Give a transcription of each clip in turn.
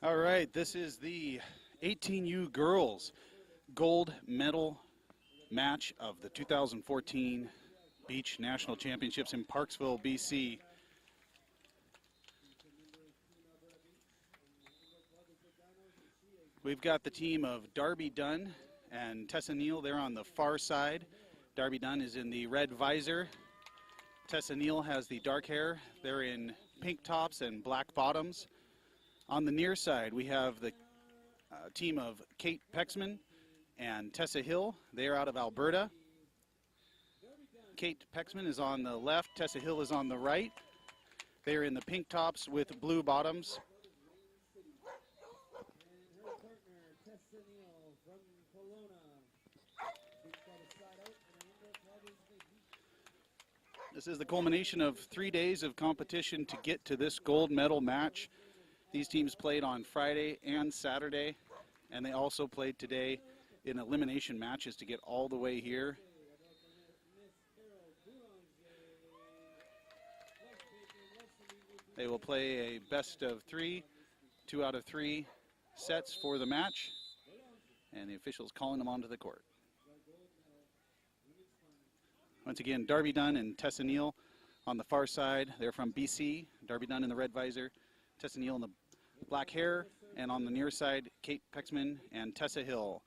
All right, this is the 18U girls gold medal match of the 2014 Beach National Championships in Parksville, BC. We've got the team of Darby Dunn and Tessa Neal there on the far side. Darby Dunn is in the red visor. Tessa Neal has the dark hair. They're in pink tops and black bottoms. On the near side, we have the team of Kate Pexman and Tessa Hill. They are out of Alberta. Kate Pexman is on the left. Tessa Hill is on the right. They are in the pink tops with blue bottoms. This is the culmination of 3 days of competition to get to this gold medal match. These teams played on Friday and Saturday, and they also played today in elimination matches to get all the way here. They will play a best of three, 2 out of 3 sets for the match, and the officials calling them onto the court. Once again, Darby Dunn and Tessa Neal on the far side. They're from BC. Darby Dunn in the red visor, Tessa Neal in the black hair, and on the near side, Kate Pexman and Tessa Hill.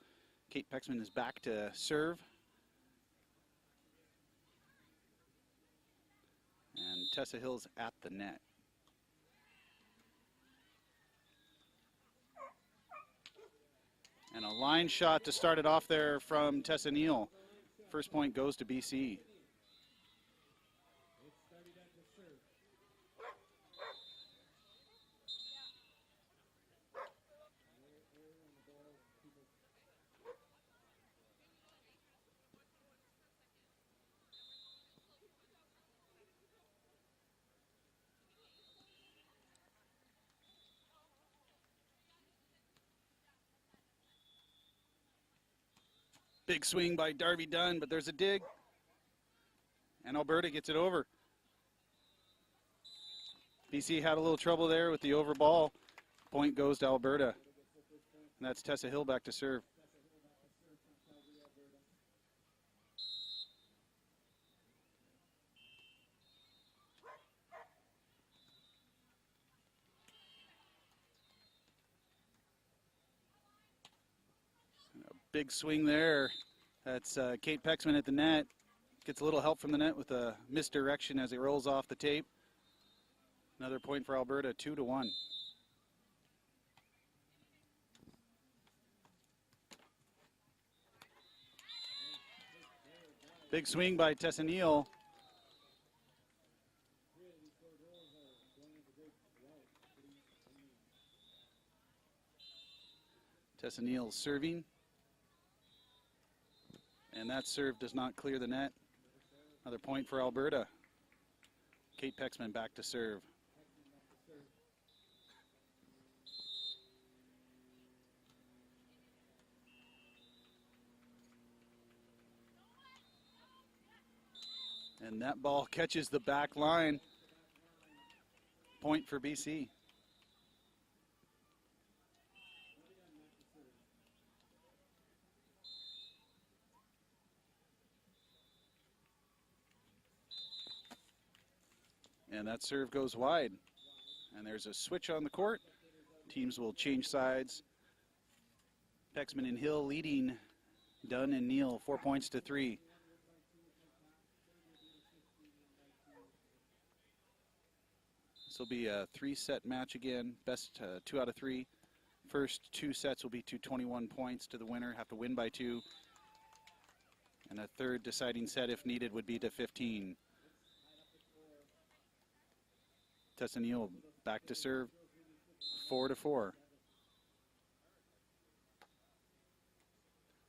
Kate Pexman is back to serve. And Tessa Hill's at the net. And a line shot to start it off there from Tessa Neal. First point goes to BC. Big swing by Darby Dunn, but there's a dig. And Alberta gets it over. BC had a little trouble there with the over ball. Point goes to Alberta. And that's Tessa Hill back to serve. Big swing there. That's Kate Pexman at the net. Gets a little help from the net with a misdirection as it rolls off the tape. Another point for Alberta, 2-1. Big swing by Tessa Neal. Tessa Neal serving. And that serve does not clear the net. Another point for Alberta. Kate Pexman back to serve. And that ball catches the back line. Point for BC. And that serve goes wide. And there's a switch on the court. Teams will change sides. Pexman and Hill leading Dunn and Neal 4 points to 3. This will be a 3-set match again. Best 2 out of 3. First 2 sets will be to 21 points to the winner. Have to win by 2. And a third deciding set, if needed, would be to 15. Tessa Neal back to serve, 4-4.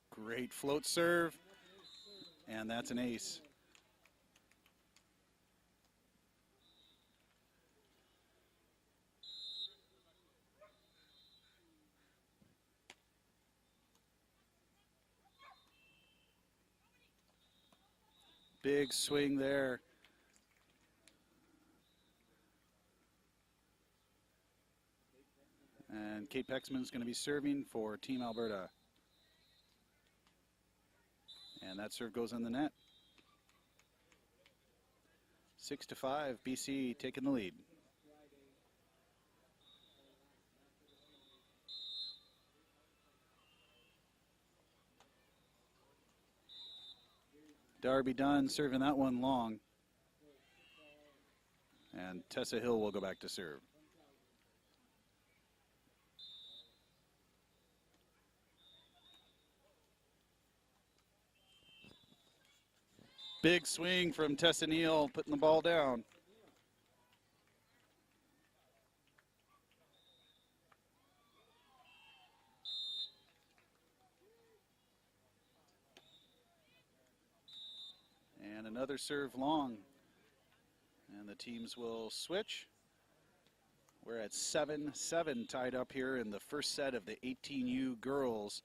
Great float serve, and that's an ace. Big swing there. And Kate Pexman is going to be serving for Team Alberta. And that serve goes in the net. 6-5, BC taking the lead. Darby Dunn serving that one long. And Tessa Hill will go back to serve. Big swing from Tessa Neal, putting the ball down. And another serve long. And the teams will switch. We're at 7-7 tied up here in the first set of the 18U girls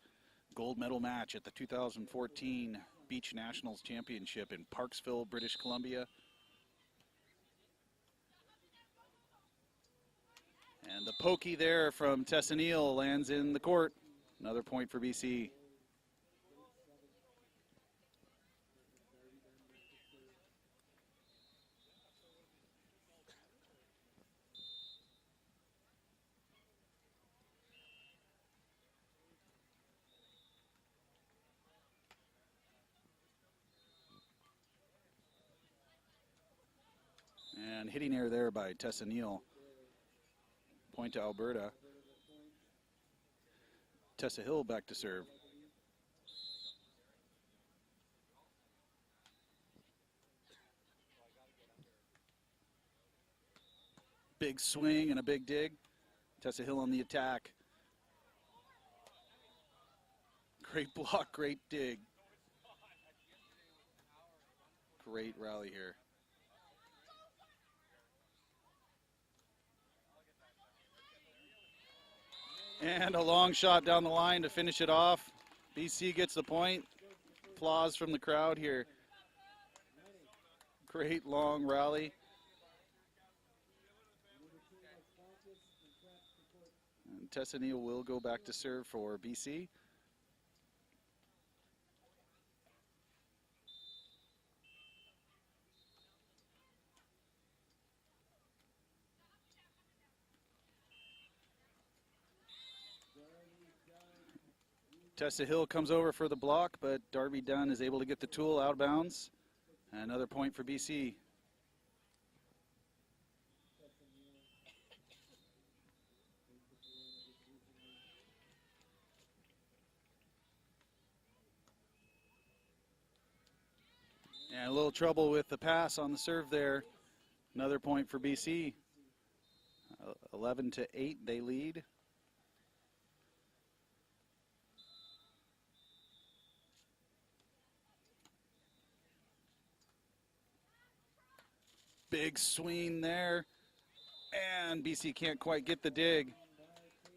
gold medal match at the 2014 Beach Nationals Championship in Parksville, British Columbia. And the pokey there from Tessa Neal lands in the court. Another point for BC. And hitting error there by Tessa Neal. Point to Alberta. Tessa Hill back to serve. Big swing and a big dig. Tessa Hill on the attack. Great block, great dig. Great rally here. And a long shot down the line to finish it off. BC gets the point. Applause from the crowd here. Great long rally. And Tessa Neal will go back to serve for BC. Tessa Hill comes over for the block, but Darby Dunn is able to get the tool out of bounds. Another point for BC. And a little trouble with the pass on the serve there. Another point for BC. 11-8, they lead. Big swing there, and BC can't quite get the dig.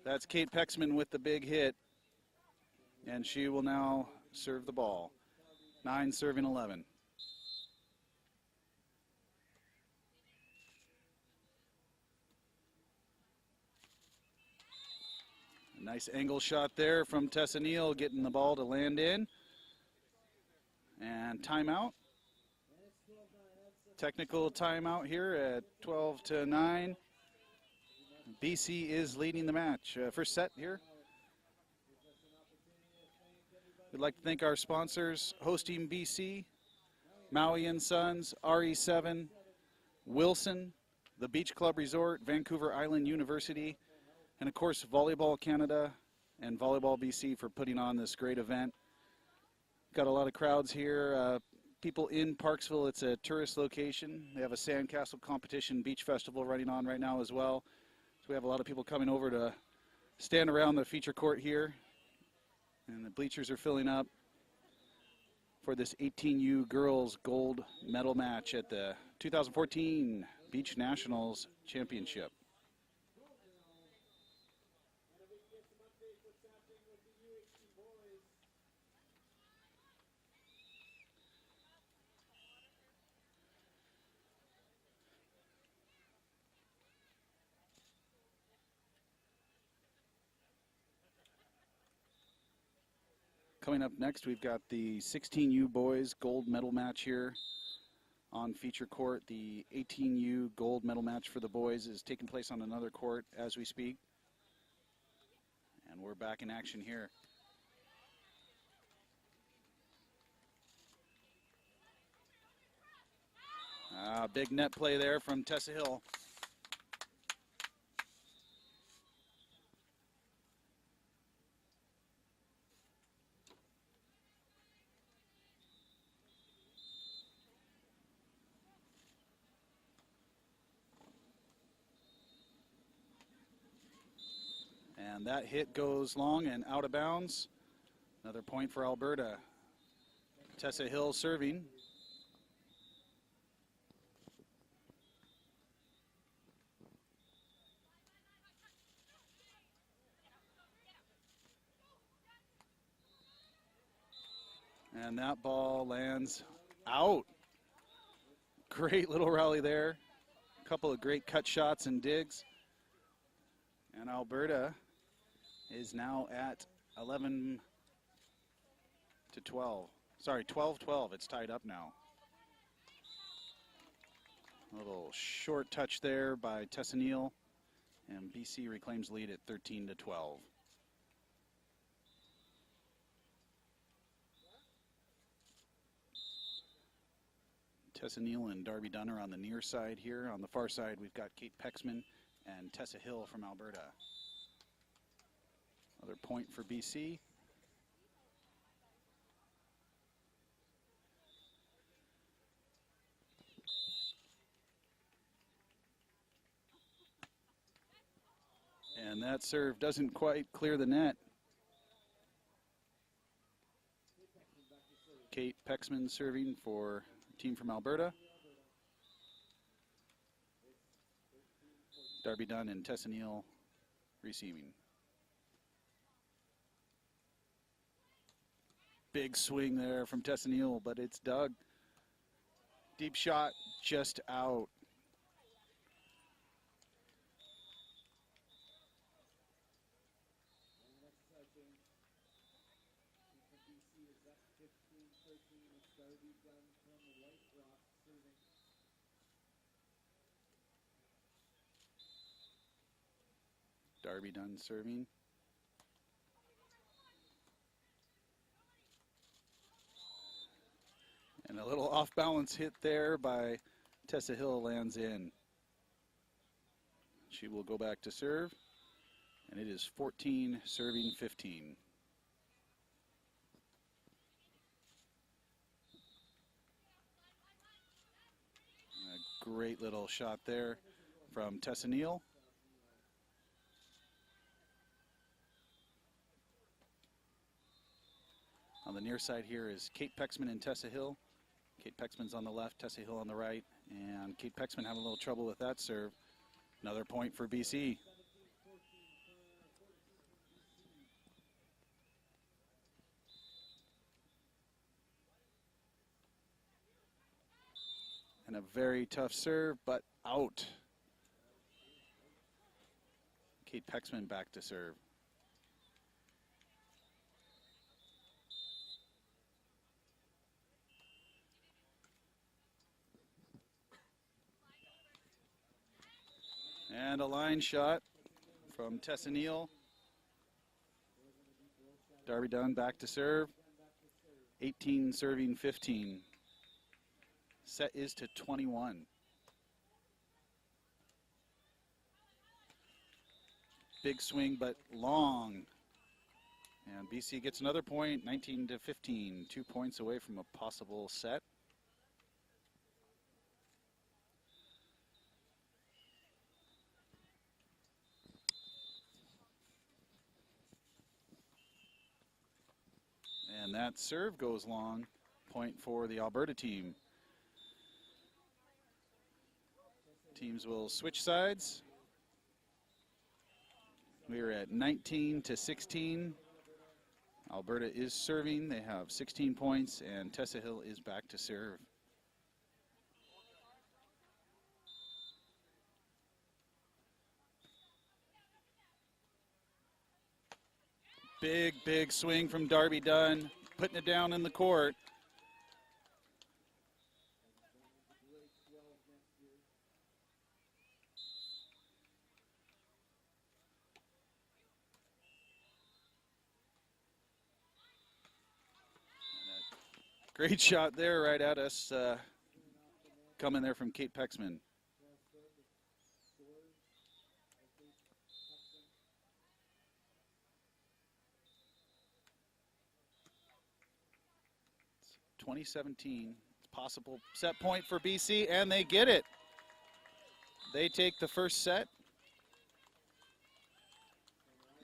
That's Kate Pexman with the big hit, and she will now serve the ball. 9 serving 11. A nice angle shot there from Tessa Neal, getting the ball to land in. And timeout. Technical timeout here at 12-9. BC is leading the match. First set here. We'd like to thank our sponsors, hosting BC, Maui and Sons, RE7, Wilson, the Beach Club Resort, Vancouver Island University, and of course Volleyball Canada and Volleyball BC for putting on this great event. Got a lot of crowds here. People in Parksville, it's a tourist location. They have a sandcastle competition, beach festival running on right now as well. So we have a lot of people coming over to stand around the feature court here. And the bleachers are filling up for this 18U girls gold medal match at the 2014 Beach Nationals Championship. Coming up next, we've got the 16U boys gold medal match here on feature court. The 18U gold medal match for the boys is taking place on another court as we speak. And we're back in action here. Big net play there from Tessa Hill. And that hit goes long and out of bounds. Another point for Alberta. Tessa Hill serving. And that ball lands out. Great little rally there. A couple of great cut shots and digs. And Alberta is now at 11 to 12. Sorry, 12-12. It's tied up now. A little short touch there by Tessa Neal. And BC reclaims lead at 13 to 12. Tessa Neal and Darby Dunn are on the near side here. On the far side, we've got Kate Pexman and Tessa Hill from Alberta. Another point for BC. And that serve doesn't quite clear the net. Kate Pexman serving for team from Alberta. Darby Dunn and Tessa Neal receiving. Big swing there from Tessa Neal, but it's dug. Deep shot, just out. Darby Dunn serving. And a little off-balance hit there by Tessa Hill lands in. She will go back to serve. And it is 14 serving 15. A great little shot there from Tessa Neal. On the near side here is Kate Pexman and Tessa Hill. Kate Pexman's on the left, Tessa Hill on the right. And Kate Pexman having a little trouble with that serve. Another point for BC. And a very tough serve, but out. Kate Pexman back to serve. And a line shot from Tessa Neal. Darby Dunn back to serve. 18 serving 15. Set is to 21. Big swing, but long. And BC gets another point, 19 to 15. 2 points away from a possible set. And that serve goes long. Point for the Alberta team. Teams will switch sides. We are at 19 to 16. Alberta is serving. They have 16 points, and Tessa Hill is back to serve. Big swing from Darby Dunn, putting it down in the court. Great shot there right at us, coming there from Kate Pexman. It's 2017, it's possible set point for BC, and they get it. They take the first set,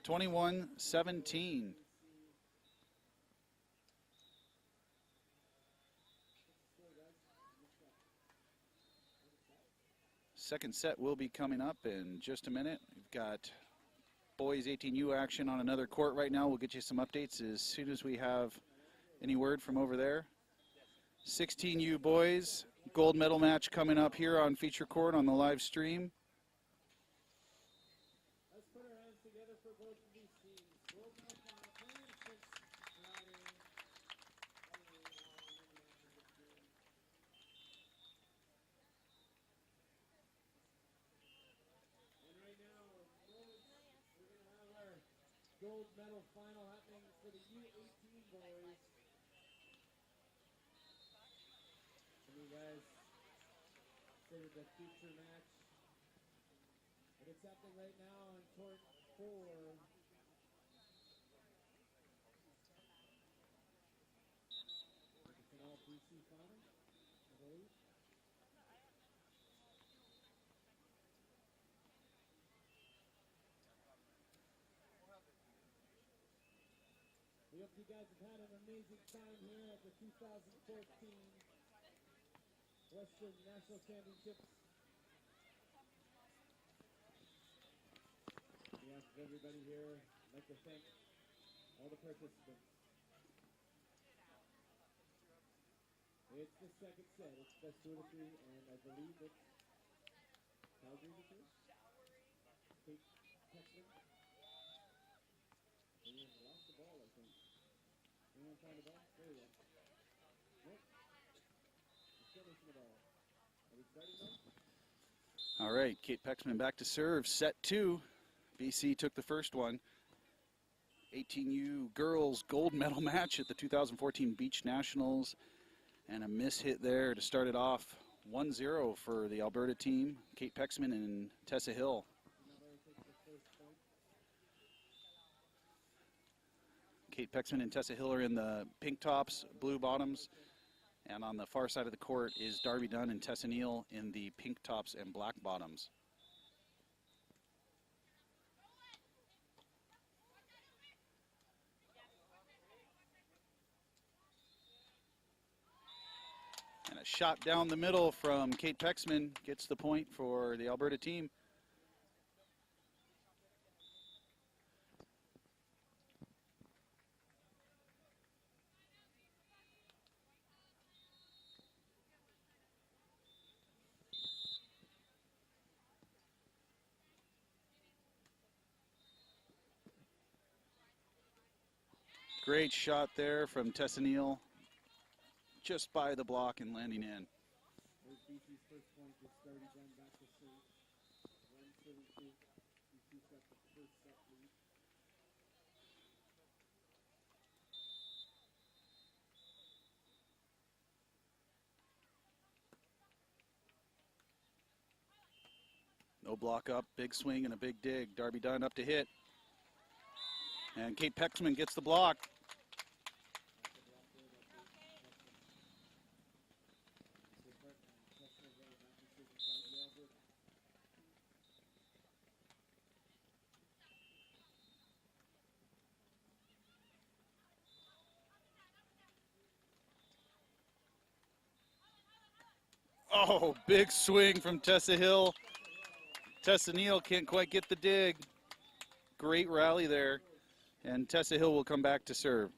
21-17. Second set will be coming up in just a minute. We've got boys 18U action on another court right now. We'll get you some updates as soon as we have any word from over there. 16U boys, gold medal match coming up here on feature court on the live stream. Let's put our hands together for both of these teams. Gold medal final planned since Friday. And right now, boys, we're going to have our gold medal final happening for the U18 boys. And you guys consider the feature match. But it's happening right now on court 4. It's an all BC final, I believe. We hope you guys have had an amazing time here at the 2014 Western National Championships. On behalf of everybody here, I'd like to thank all the participants. It's the second set. It's best 2 to 3, and I believe it's Calgary to 2. Kate Pexman. They lost the ball, I think. Anyone find the ball? There we go. Nope. Still missing the ball. Are we starting now? All right, Kate Pexman back to serve. Set 2. BC took the first one. 18U girls gold medal match at the 2014 Beach Nationals. And a miss hit there to start it off. 1-0 for the Alberta team. Kate Pexman and Tessa Hill. Kate Pexman and Tessa Hill are in the pink tops, blue bottoms. And on the far side of the court is Darby Dunn and Tessa Neal in the pink tops and black bottoms. And a shot down the middle from Kate Pexman gets the point for the Alberta team. Great shot there from Tessa Neal, just by the block and landing in. There's BC's first point with Darby Dunn back to serve. 1-7-2. BC's got the first set lead. No block up, big swing and a big dig. Darby Dunn up to hit. And Kate Pexman gets the block. Oh, big swing from Tessa Hill. Tessa Neal can't quite get the dig. Great rally there. And Tessa Hill will come back to serve.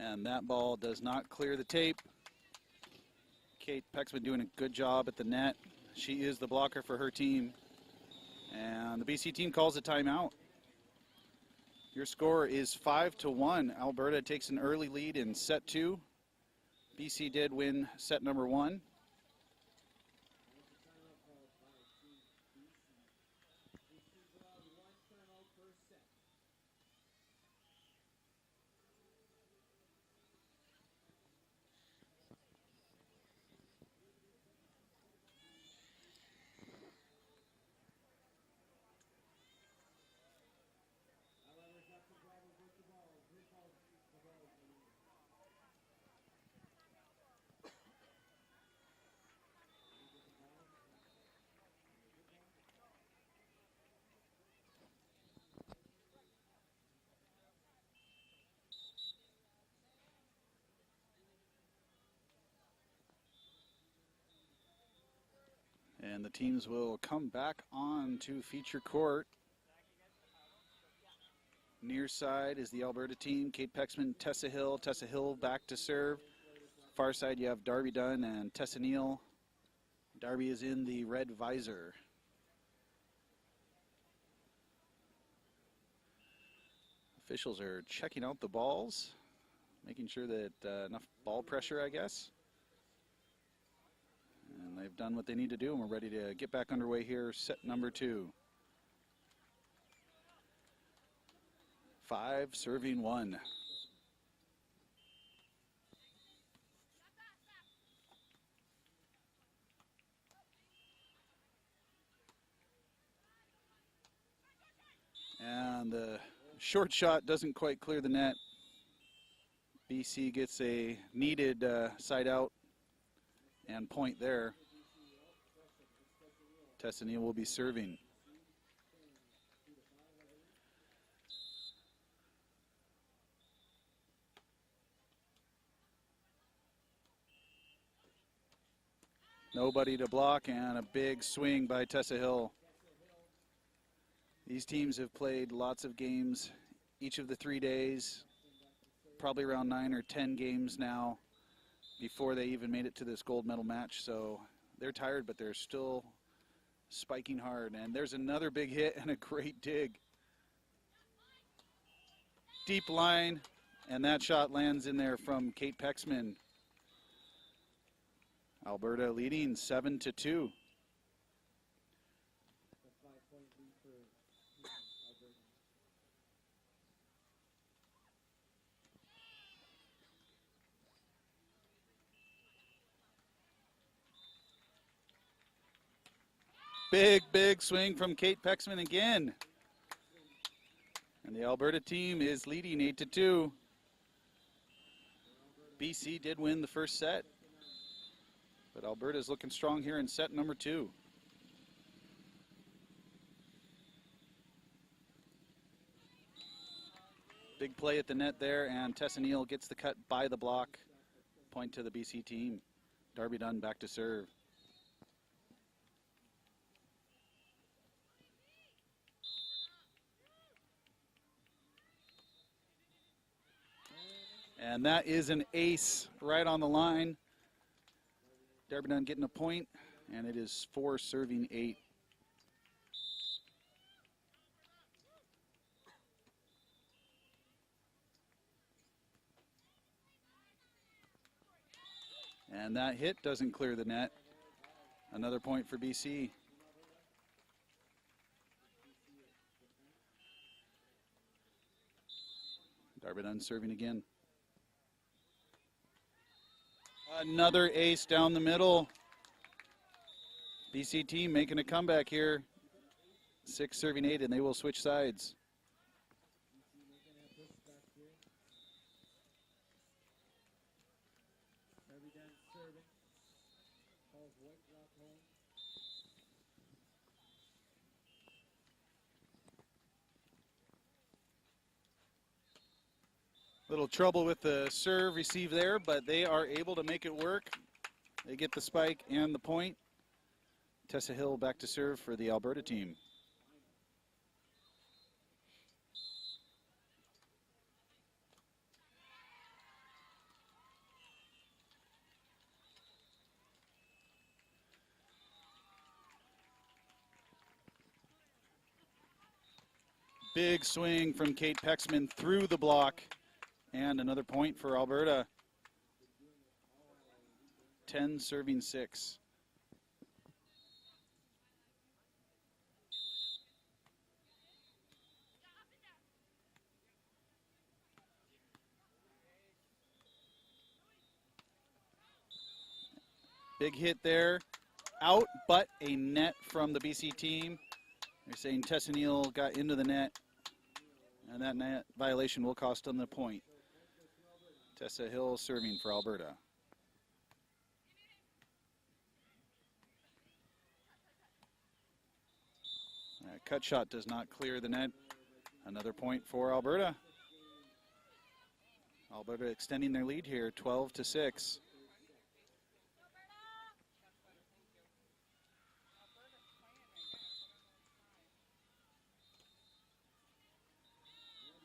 And that ball does not clear the tape. Kate Pexman doing a good job at the net. She is the blocker for her team. And the BC team calls a timeout. Your score is 5-1. Alberta takes an early lead in set 2. BC did win set number 1. And the teams will come back on to feature court. Near side is the Alberta team. Kate Pexman, Tessa Hill. Tessa Hill back to serve. Far side you have Darby Dunn and Tessa Neal. Darby is in the red visor. Officials are checking out the balls, making sure that enough ball pressure, I guess. And they've done what they need to do, and we're ready to get back underway here, set number 2. 5 serving 1. And the short shot doesn't quite clear the net. BC gets a needed side out and point there. Tessa Neal will be serving. Nobody to block, and a big swing by Tessa Hill. These teams have played lots of games each of the 3 days, probably around 9 or 10 games now before they even made it to this gold medal match. So they're tired, but they're still spiking hard. And there's another big hit and a great dig. Deep line, and that shot lands in there from Kate Pexman. Alberta leading 7-2. Big swing from Kate Pexman again. And the Alberta team is leading 8-2. BC did win the first set, but Alberta is looking strong here in set number 2. Big play at the net there, and Tessa Neal gets the cut by the block. Point to the BC team. Darby Dunn back to serve. And that is an ace right on the line. Darby Dunn getting a point, and it is 4 serving 8. And that hit doesn't clear the net. Another point for BC. Darby Dunn serving again. Another ace down the middle. BC team making a comeback here. 6 serving 8, and they will switch sides. Little trouble with the serve receive there, but they are able to make it work. They get the spike and the point. Tessa Hill back to serve for the Alberta team. Big swing from Kate Pexman through the block. And another point for Alberta. 10 serving 6. Big hit there. Out, but a net from the BC team. They're saying Tessa Neal got into the net, and that net violation will cost them the point. Tessa Hill serving for Alberta. That cut shot does not clear the net. Another point for Alberta. Alberta extending their lead here, 12-6.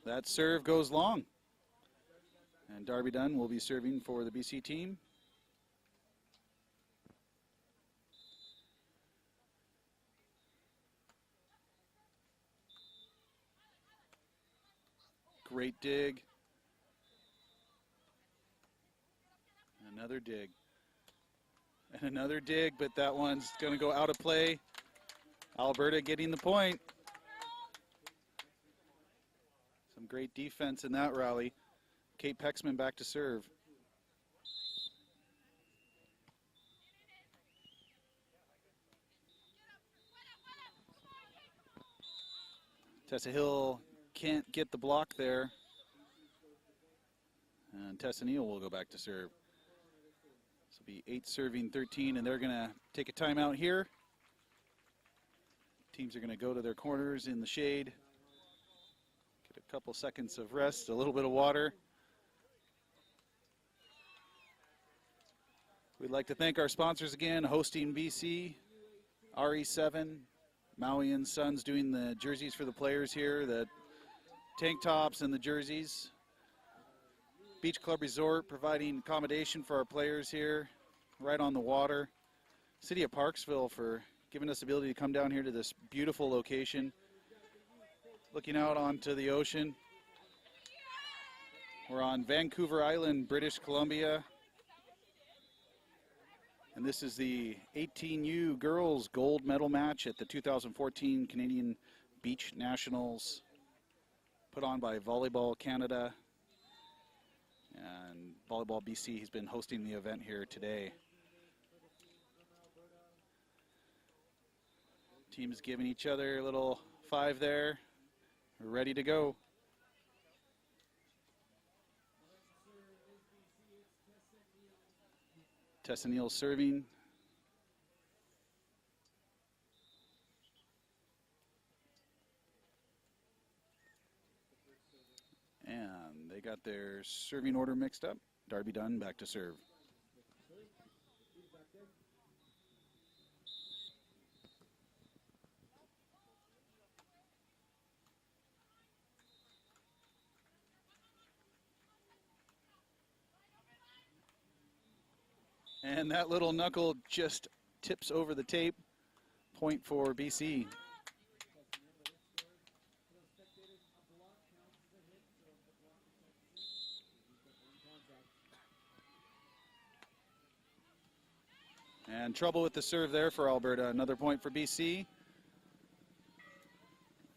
That serve goes long. And Darby Dunn will be serving for the BC team. Great dig. Another dig. And another dig, but that one's going to go out of play. Alberta getting the point. Some great defense in that rally. Kate Pexman back to serve. Tessa Hill can't get the block there. And Tessa Neal will go back to serve. This will be 8 serving 13, and they're going to take a timeout here. Teams are going to go to their corners in the shade. Get a couple seconds of rest, a little bit of water. We'd like to thank our sponsors again, Hosting BC, RE7, Maui and Sons doing the jerseys for the players here, the tank tops and the jerseys. Beach Club Resort providing accommodation for our players here, right on the water. City of Parksville for giving us the ability to come down here to this beautiful location, looking out onto the ocean. We're on Vancouver Island, British Columbia. And this is the 18U girls gold medal match at the 2014 Canadian Beach Nationals, put on by Volleyball Canada. And Volleyball BC has been hosting the event here today. Teams giving each other a little 5 there. We're ready to go. Tessa Neal serving. And they got their serving order mixed up. Darby Dunn back to serve. And that little knuckle just tips over the tape. Point for BC. And trouble with the serve there for Alberta. Another point for BC.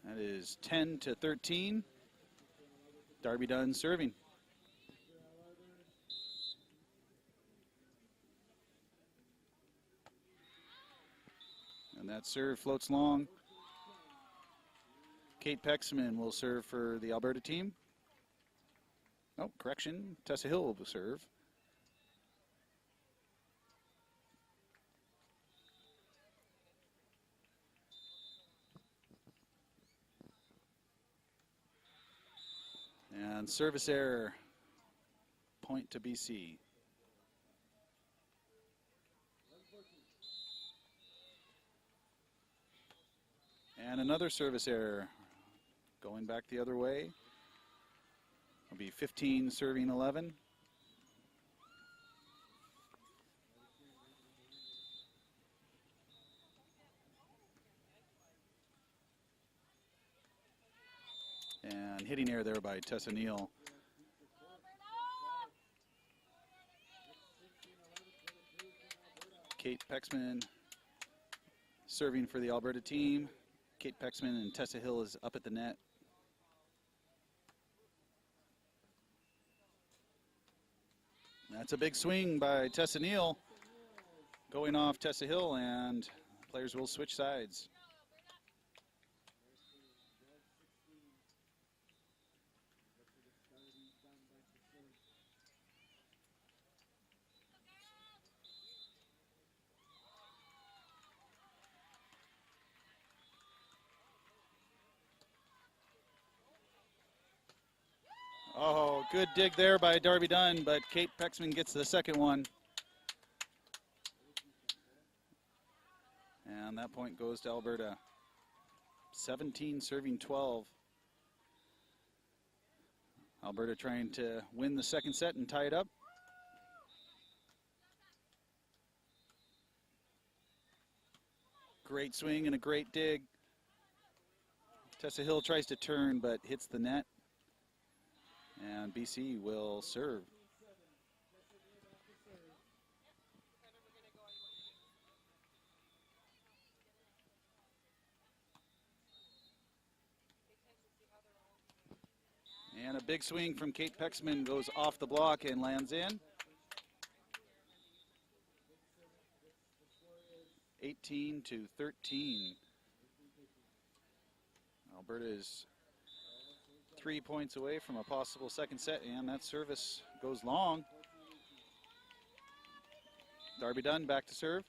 That is 10-13. Darby Dunn serving. And that serve floats long. Kate Pexman will serve for the Alberta team. Oh, correction. Tessa Hill will serve. And service error. Point to BC. And another service error. Going back the other way. It'll be 15 serving 11. hitting error there by Tessa Neal. Kate Pexman serving for the Alberta team. Kate Pexman and Tessa Hill is up at the net. That's a big swing by Tessa Neal going off Tessa Hill, and players will switch sides. Oh, good dig there by Darby Dunn, but Kate Pexman gets the second one. And that point goes to Alberta. 17 serving 12. Alberta trying to win the second set and tie it up. Great swing and a great dig. Tessa Hill tries to turn but hits the net. And BC will serve. And a big swing from Kate Pexman goes off the block and lands in. 18-13. Alberta is 3 points away from a possible second set, and that service goes long. Darby Dunn back to serve.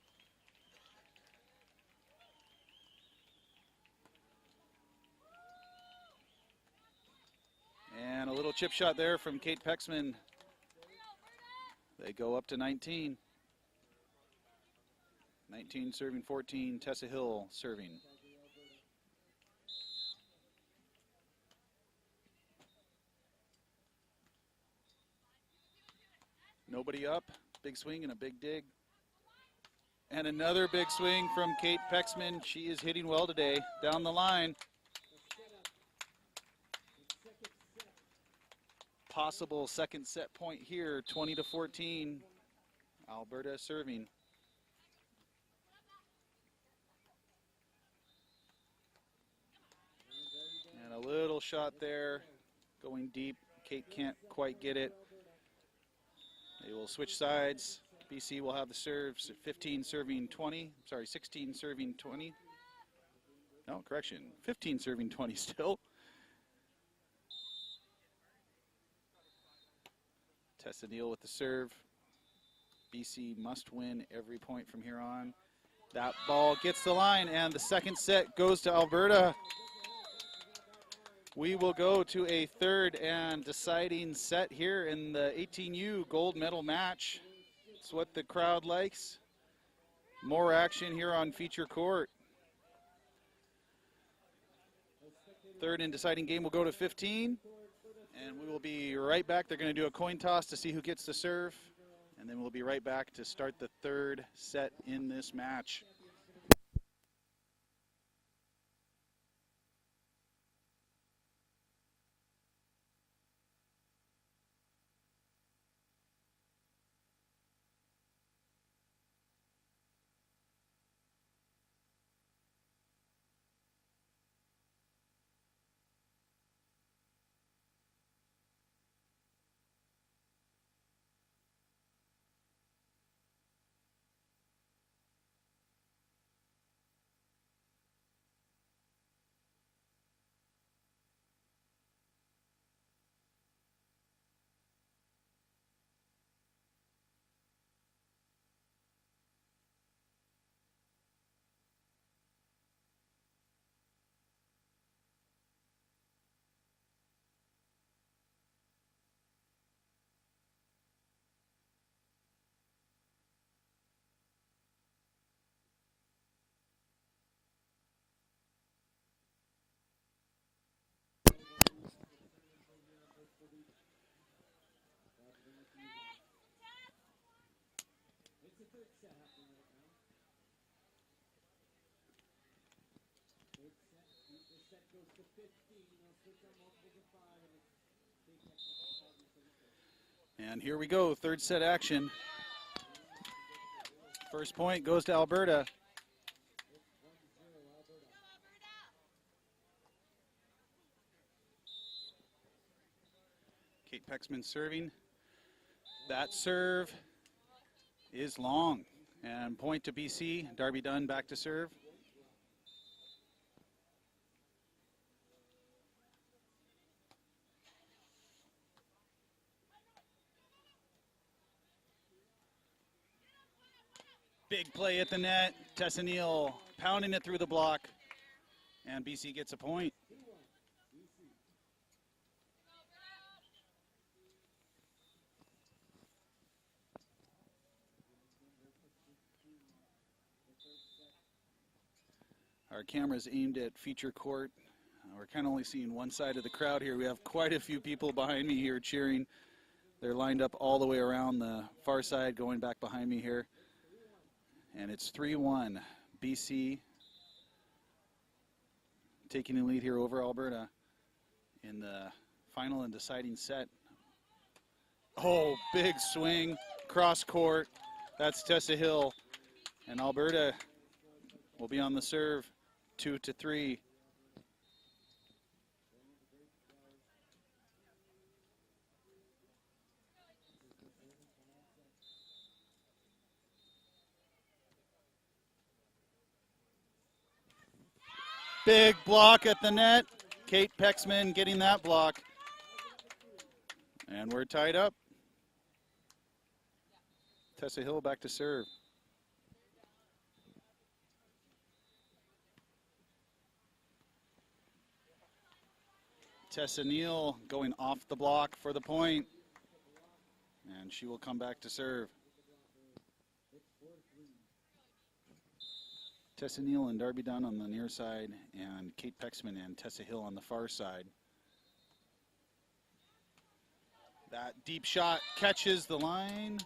And a little chip shot there from Kate Pexman. They go up to 19. 19 serving 14, Tessa Hill serving. Nobody up, big swing and a big dig. And another big swing from Kate Pexman. She is hitting well today, down the line. Possible second set point here, 20-14. Alberta serving. And a little shot there, going deep. Kate can't quite get it. They will switch sides. BC will have the serves at 15 serving 20. Sorry, 16 serving 20. No, correction, 15 serving 20 still. Tessa Neal with the serve. BC must win every point from here on. That ball gets the line, and the second set goes to Alberta. We will go to a third and deciding set here in the 18U gold medal match. It's what the crowd likes. More action here on feature court. Third and deciding game will go to 15. And we will be right back. They're going to do a coin toss to see who gets the serve. And then we'll be right back to start the third set in this match. set goes to 15. They'll switch on multiples of 5, and it's Kate Pexman from Calgary serving. And here we go, third set action. First point goes to Alberta. It's 1-0 Alberta. Kate Pexman serving. That serve is long. And point to BC. Darby Dunn back to serve. Big play at the net. Tessa Neal pounding it through the block. And BC gets a point. 2-1 BC. Our camera's aimed at feature court. We're kind of only seeing one side of the crowd here. We have quite a few people behind me here cheering. They're lined up all the way around the far side, going back behind me here. And it's 3-1 BC taking the lead here over Alberta in the final and deciding set. Oh, big swing, cross court. That's Tessa Hill. And Alberta will be on the serve, 2-3. Big block at the net. Kate Pexman getting that block. And we're tied up. Tessa Hill back to serve. Tessa Neal going off the block for the point. And she will come back to serve. Tessa Neal and Darby Dunn on the near side, and Kate Pexman and Tessa Hill on the far side. That deep shot catches the line,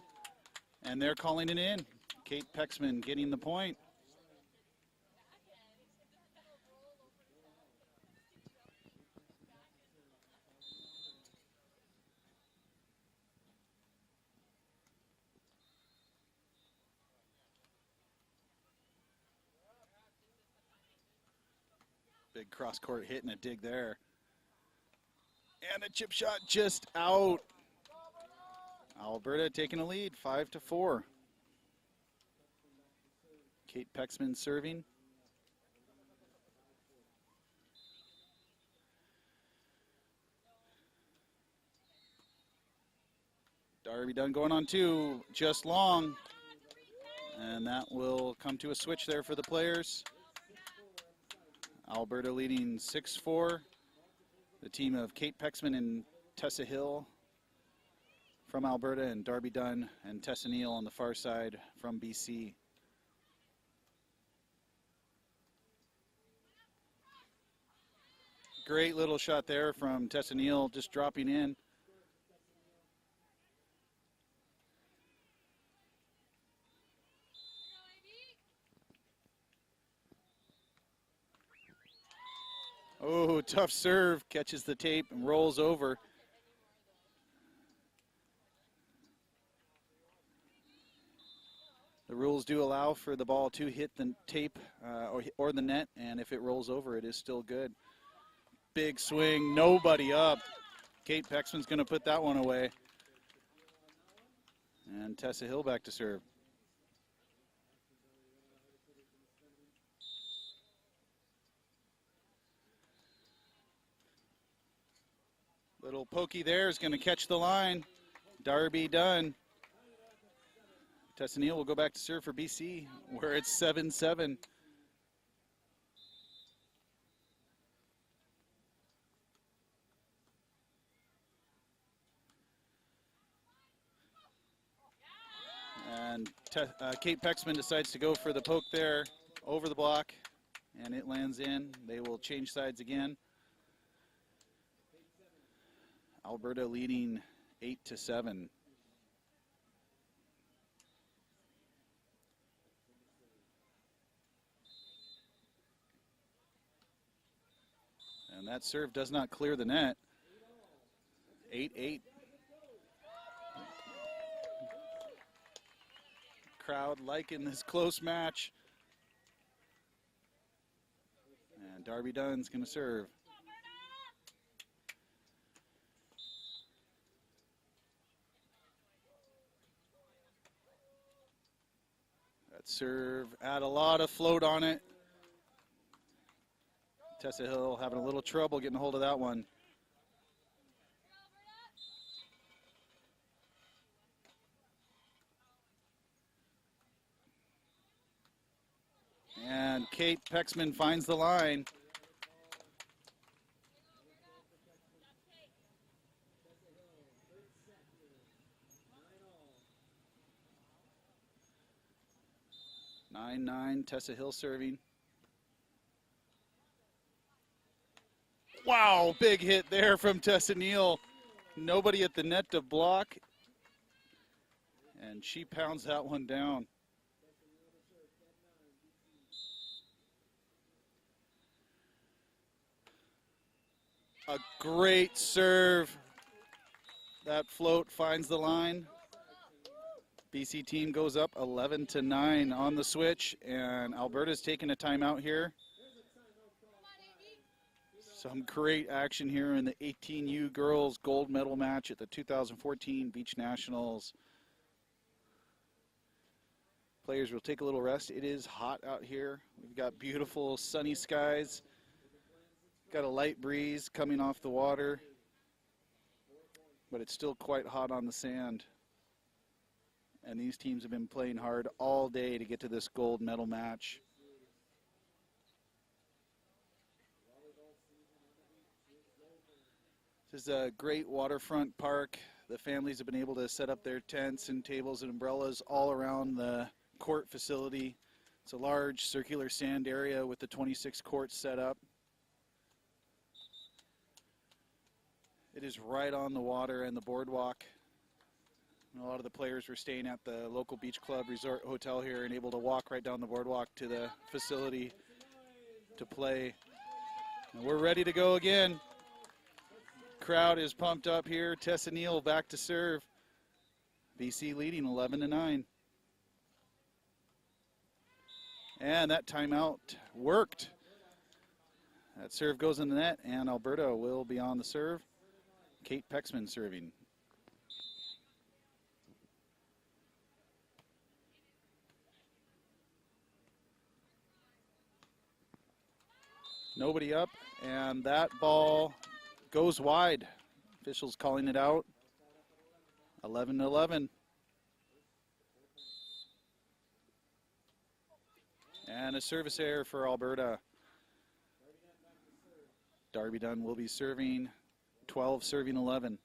and they're calling it in. Kate Pexman getting the point. Big cross-court hit and a dig there. And a chip shot just out. Alberta taking a lead, 5-4. Kate Pexman serving. Darby Dunn going on two, just long. And that will come to a switch there for the players. Alberta leading 6-4. The team of Kate Pexman and Tessa Hill from Alberta, and Darby Dunn and Tessa Neal on the far side from BC. Great little shot there from Tessa Neal, just dropping in. Oh, tough serve, catches the tape and rolls over. The rules do allow for the ball to hit the tape or the net, and if it rolls over, it is still good. Big swing, nobody up. Kate Pexman's going to put that one away. And Tessa Hill back to serve. Little pokey there is going to catch the line. Darby Dunn. Tessa Neal will go back to serve for BC, where it's 7-7. And Kate Pexman decides to go for the poke there over the block, and it lands in. They will change sides again. Alberta leading 8-7. that serve does not clear the net. 8-8. Crowd liking this close match. And Darby Dunn's going to serve. That serve had a lot of float on it. Tessa Hill having a little trouble getting a hold of that one. And Kate Pexman finds the line. Nine, Tessa Hill serving. Wow, big hit there from Tessa Neal. Nobody at the net to block. And she pounds that one down. A great serve. That float finds the line. BC team goes up 11-9 on the switch, and Alberta's taking a timeout here. Some great action here in the 18U girls gold medal match at the 2014 Beach Nationals. Players will take a little rest. It is hot out here. We've got beautiful sunny skies. Got a light breeze coming off the water, but it's still quite hot on the sand. And these teams have been playing hard all day to get to this gold medal match. This is a great waterfront park. The families have been able to set up their tents and tables and umbrellas all around the court facility. It's a large circular sand area with the 26 courts set up. It is right on the water and the boardwalk. And a lot of the players were staying at the local beach club resort hotel here and able to walk right down the boardwalk to the facility to play. And we're ready to go again. Crowd is pumped up here. Tessa Neal back to serve. BC leading 11-9. And that timeout worked. That serve goes in the net, and Alberta will be on the serve. Kate Pexman serving. Nobody up, and that ball goes wide. Officials calling it out. 11-11. And a service error for Alberta. Darby Dunn will be serving. 12 serving 11.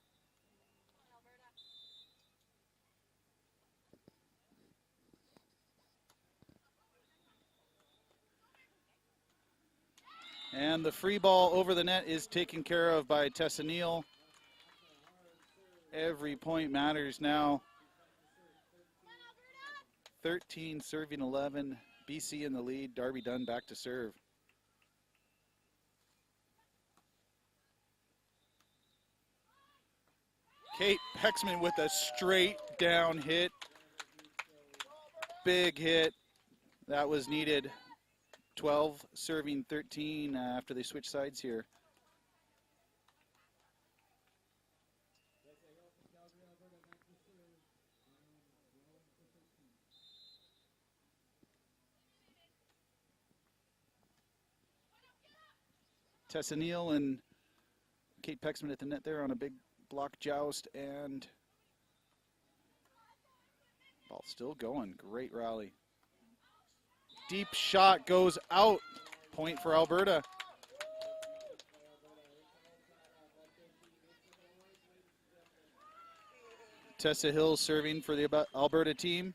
And the free ball over the net is taken care of by Tessa Neal. Every point matters now. 13 serving 11. BC in the lead. Darby Dunn back to serve. Kate Pexman with a straight down hit. Big hit. That was needed. 12 serving 13 after they switch sides here. Tessa Neal and Kate Pexman at the net there on a big block joust, and ball still going. Great rally. Deep shot goes out. Point for Alberta. Tessa Hill serving for the Alberta team.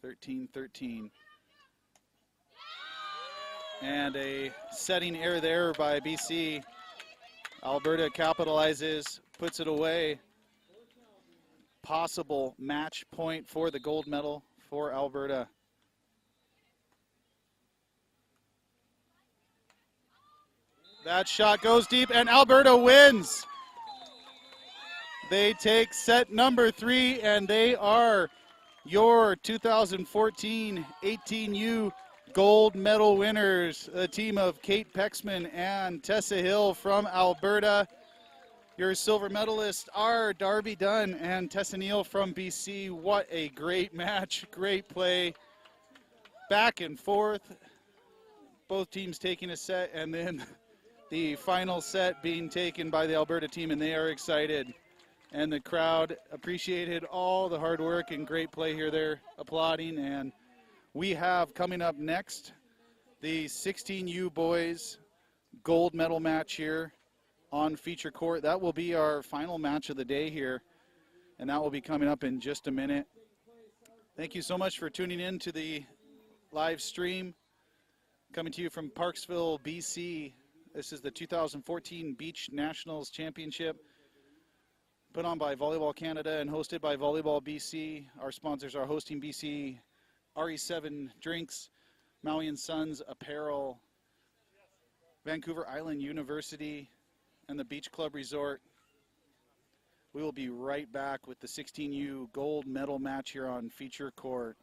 13-13. And a setting error there by BC. Alberta capitalizes, puts it away. Possible match point for the gold medal for Alberta. That shot goes deep, and Alberta wins. They take set number 3, and they are your 2014 18U gold medal winners, a team of Kate Pexman and Tessa Hill from Alberta. Your silver medalists are Darby Dunn and Tessa Neal from BC. What a great match, great play, back and forth. Both teams taking a set, and then the final set being taken by the Alberta team, and they are excited. And the crowd appreciated all the hard work and great play here. They're applauding, and we have coming up next the 16U boys gold medal match here on feature court. That will be our final match of the day here, and that will be coming up in just a minute. Thank you so much for tuning in to the live stream, coming to you from Parksville, BC. This is the 2014 Beach Nationals Championship, put on by Volleyball Canada and hosted by Volleyball BC. Our sponsors are Hosting BC, RE7 Drinks, Maui and Sons Apparel, Vancouver Island University, and the Beach Club Resort. We will be right back with the 16U gold medal match here on feature court.